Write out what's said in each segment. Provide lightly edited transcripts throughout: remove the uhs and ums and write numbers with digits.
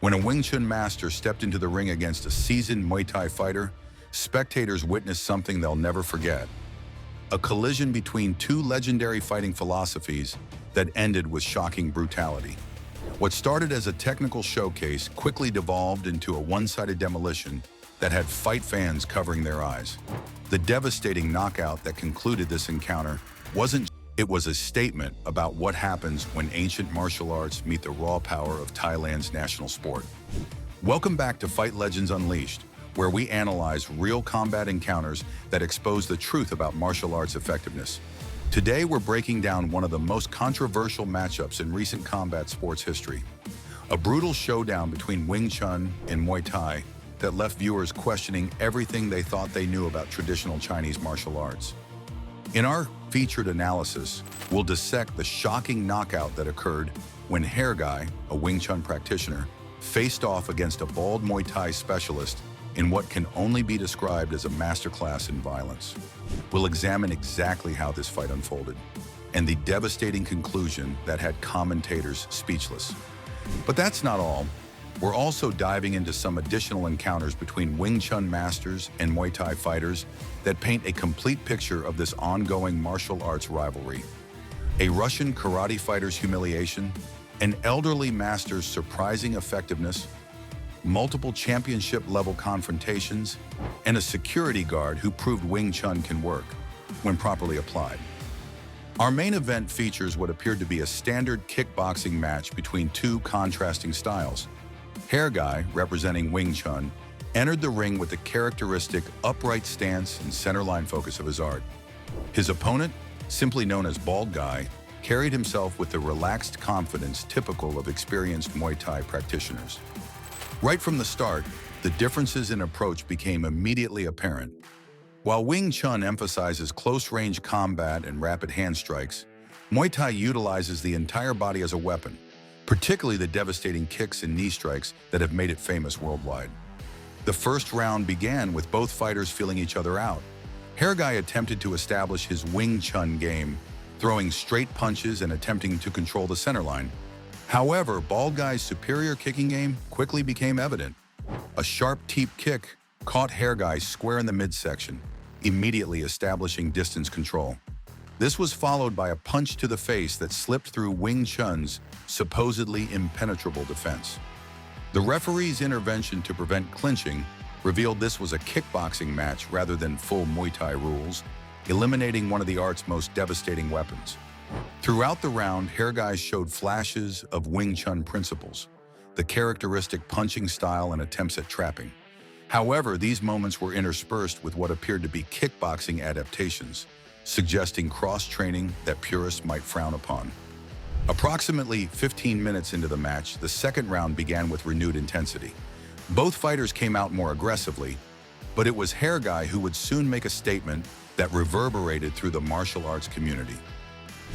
When a Wing Chun master stepped into the ring against a seasoned Muay Thai fighter, spectators witnessed something they'll never forget. A collision between two legendary fighting philosophies that ended with shocking brutality. What started as a technical showcase quickly devolved into a one-sided demolition that had fight fans covering their eyes. The devastating knockout that concluded this encounter it was a statement about what happens when ancient martial arts meet the raw power of Thailand's national sport. Welcome back to Fight Legends Unleashed, where we analyze real combat encounters that expose the truth about martial arts effectiveness. Today, we're breaking down one of the most controversial matchups in recent combat sports history. A brutal showdown between Wing Chun and Muay Thai that left viewers questioning everything they thought they knew about traditional Chinese martial arts. In our featured analysis, we'll dissect the shocking knockout that occurred when Hair Guy, a Wing Chun practitioner, faced off against a bald Muay Thai specialist in what can only be described as a masterclass in violence. We'll examine exactly how this fight unfolded and the devastating conclusion that had commentators speechless. But that's not all. We're also diving into some additional encounters between Wing Chun masters and Muay Thai fighters that paint a complete picture of this ongoing martial arts rivalry. A Russian karate fighter's humiliation, an elderly master's surprising effectiveness, multiple championship-level confrontations, and a security guard who proved Wing Chun can work when properly applied. Our main event features what appeared to be a standard kickboxing match between two contrasting styles. Hair Guy, representing Wing Chun, entered the ring with the characteristic upright stance and centerline focus of his art. His opponent, simply known as Bald Guy, carried himself with the relaxed confidence typical of experienced Muay Thai practitioners. Right from the start, the differences in approach became immediately apparent. While Wing Chun emphasizes close-range combat and rapid hand strikes, Muay Thai utilizes the entire body as a weapon, particularly the devastating kicks and knee strikes that have made it famous worldwide. The first round began with both fighters feeling each other out. Hair Guy attempted to establish his Wing Chun game, throwing straight punches and attempting to control the centerline. However, Bald Guy's superior kicking game quickly became evident. A sharp teep kick caught Hair Guy square in the midsection, immediately establishing distance control. This was followed by a punch to the face that slipped through Wing Chun's supposedly impenetrable defense. The referee's intervention to prevent clinching revealed this was a kickboxing match rather than full Muay Thai rules, eliminating one of the art's most devastating weapons. Throughout the round, Hair Guy showed flashes of Wing Chun principles, the characteristic punching style and attempts at trapping. However, these moments were interspersed with what appeared to be kickboxing adaptations, suggesting cross-training that purists might frown upon. Approximately 15 minutes into the match, the second round began with renewed intensity. Both fighters came out more aggressively, but it was Hair Guy who would soon make a statement that reverberated through the martial arts community.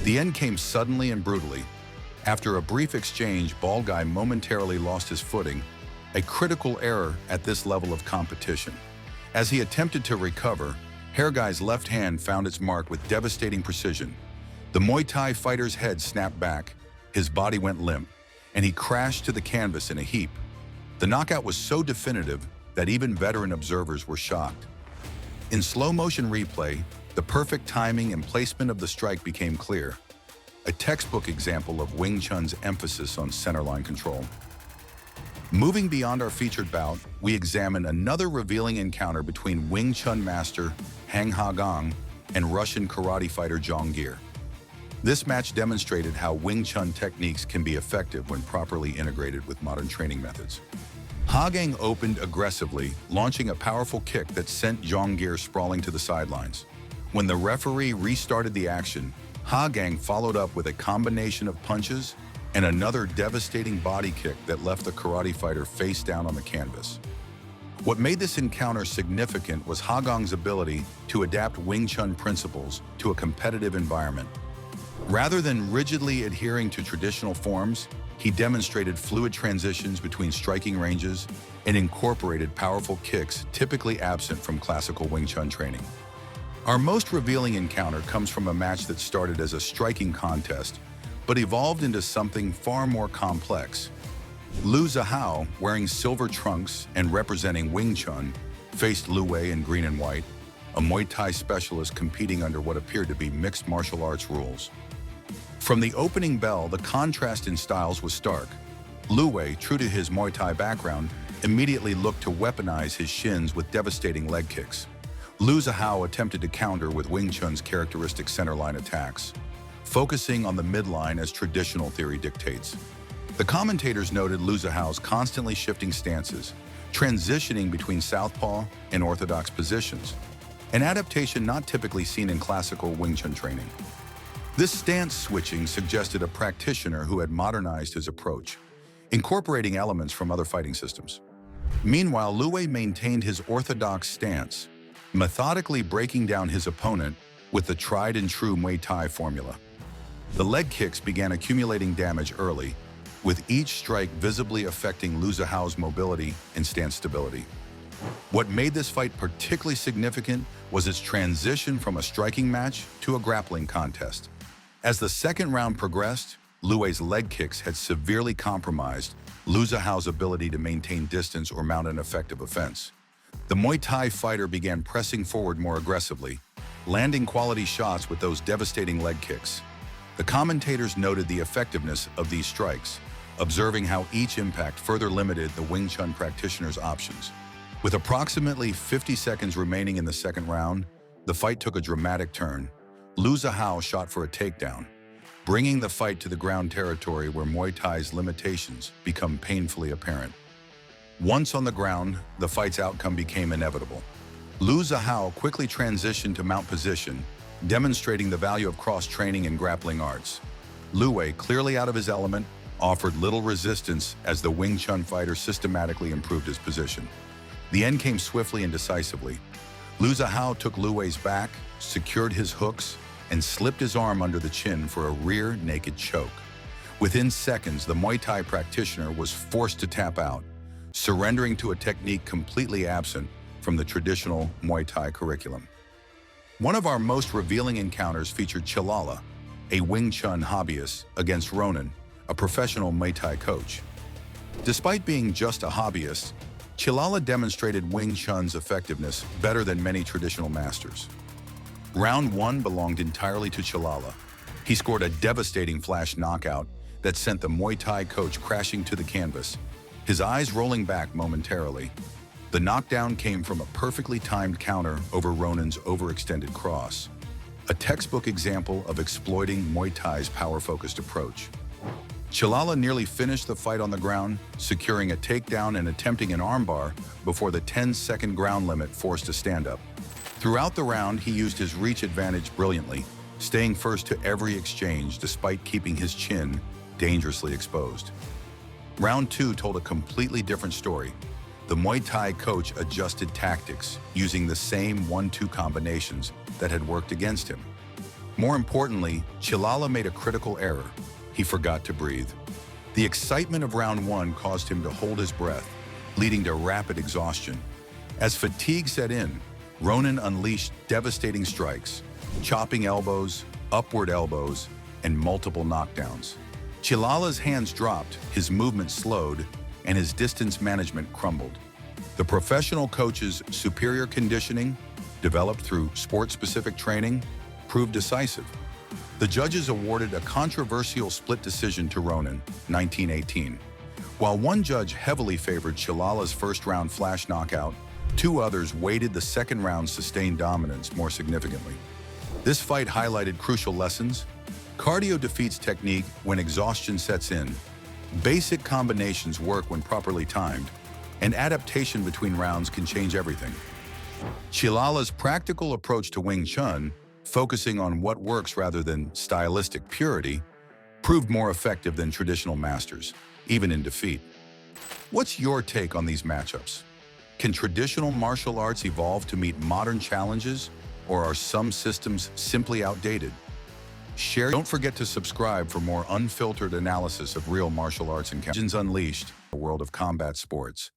The end came suddenly and brutally. After a brief exchange, Bald Guy momentarily lost his footing, a critical error at this level of competition. As he attempted to recover, Hair Guy's left hand found its mark with devastating precision. The Muay Thai fighter's head snapped back, his body went limp, and he crashed to the canvas in a heap. The knockout was so definitive that even veteran observers were shocked. In slow-motion replay, the perfect timing and placement of the strike became clear, a textbook example of Wing Chun's emphasis on centerline control. Moving beyond our featured bout, we examine another revealing encounter between Wing Chun master Hang Ha Gong and Russian karate fighter Zhang Gear. This match demonstrated how Wing Chun techniques can be effective when properly integrated with modern training methods. Ha Gong opened aggressively, launching a powerful kick that sent Zhang Gear sprawling to the sidelines. When the referee restarted the action, Ha Gong followed up with a combination of punches and another devastating body kick that left the karate fighter face down on the canvas. What made this encounter significant was Ha Gong's ability to adapt Wing Chun principles to a competitive environment. Rather than rigidly adhering to traditional forms, he demonstrated fluid transitions between striking ranges and incorporated powerful kicks typically absent from classical Wing Chun training. Our most revealing encounter comes from a match that started as a striking contest, but evolved into something far more complex. Lu Zihao, wearing silver trunks and representing Wing Chun, faced Lu Wei in green and white, a Muay Thai specialist competing under what appeared to be mixed martial arts rules. From the opening bell, the contrast in styles was stark. Lu Wei, true to his Muay Thai background, immediately looked to weaponize his shins with devastating leg kicks. Lu Zihao attempted to counter with Wing Chun's characteristic centerline attacks, focusing on the midline as traditional theory dictates. The commentators noted Lu Zihao's constantly shifting stances, transitioning between southpaw and orthodox positions, an adaptation not typically seen in classical Wing Chun training. This stance switching suggested a practitioner who had modernized his approach, incorporating elements from other fighting systems. Meanwhile, Lu Wei maintained his orthodox stance, methodically breaking down his opponent with the tried-and-true Muay Thai formula. The leg kicks began accumulating damage early, with each strike visibly affecting Lu Zihao's mobility and stance stability. What made this fight particularly significant was its transition from a striking match to a grappling contest. As the second round progressed, Lu Wei's leg kicks had severely compromised Lu Zihao's ability to maintain distance or mount an effective offense. The Muay Thai fighter began pressing forward more aggressively, landing quality shots with those devastating leg kicks. The commentators noted the effectiveness of these strikes, observing how each impact further limited the Wing Chun practitioner's options. With approximately 50 seconds remaining in the second round, the fight took a dramatic turn. Lu Zihao shot for a takedown, bringing the fight to the ground territory where Muay Thai's limitations become painfully apparent. Once on the ground, the fight's outcome became inevitable. Lu Zihao quickly transitioned to mount position, demonstrating the value of cross-training in grappling arts. Lu Wei, clearly out of his element, offered little resistance as the Wing Chun fighter systematically improved his position. The end came swiftly and decisively. Lu Zihao took Lu Wei's back, secured his hooks, and slipped his arm under the chin for a rear naked choke. Within seconds, the Muay Thai practitioner was forced to tap out, surrendering to a technique completely absent from the traditional Muay Thai curriculum. One of our most revealing encounters featured Chilala, a Wing Chun hobbyist, against Ronan, a professional Muay Thai coach. Despite being just a hobbyist, Chilala demonstrated Wing Chun's effectiveness better than many traditional masters. Round 1 belonged entirely to Chilala. He scored a devastating flash knockout that sent the Muay Thai coach crashing to the canvas, his eyes rolling back momentarily. The knockdown came from a perfectly timed counter over Ronan's overextended cross, a textbook example of exploiting Muay Thai's power-focused approach. Chilala nearly finished the fight on the ground, securing a takedown and attempting an armbar before the 10-second ground limit forced a stand-up. Throughout the round, he used his reach advantage brilliantly, staying first to every exchange despite keeping his chin dangerously exposed. Round 2 told a completely different story. The Muay Thai coach adjusted tactics, using the same 1-2 combinations that had worked against him. More importantly, Chilala made a critical error. He forgot to breathe. The excitement of round 1 caused him to hold his breath, leading to rapid exhaustion. As fatigue set in, Ronan unleashed devastating strikes, chopping elbows, upward elbows, and multiple knockdowns. Chilala's hands dropped, his movement slowed, and his distance management crumbled. The professional coach's superior conditioning, developed through sport-specific training, proved decisive. The judges awarded a controversial split decision to Ronan, 19-18. While one judge heavily favored Chilala's first-round flash knockout, 2 others weighted the second round's sustained dominance more significantly. This fight highlighted crucial lessons. Cardio defeats technique when exhaustion sets in. Basic combinations work when properly timed, and adaptation between rounds can change everything. Chilala's practical approach to Wing Chun, focusing on what works rather than stylistic purity, proved more effective than traditional masters, even in defeat. What's your take on these matchups? Can traditional martial arts evolve to meet modern challenges, or are some systems simply outdated? Don't forget to subscribe for more unfiltered analysis of real martial arts encounters. Unleashed, a world of combat sports.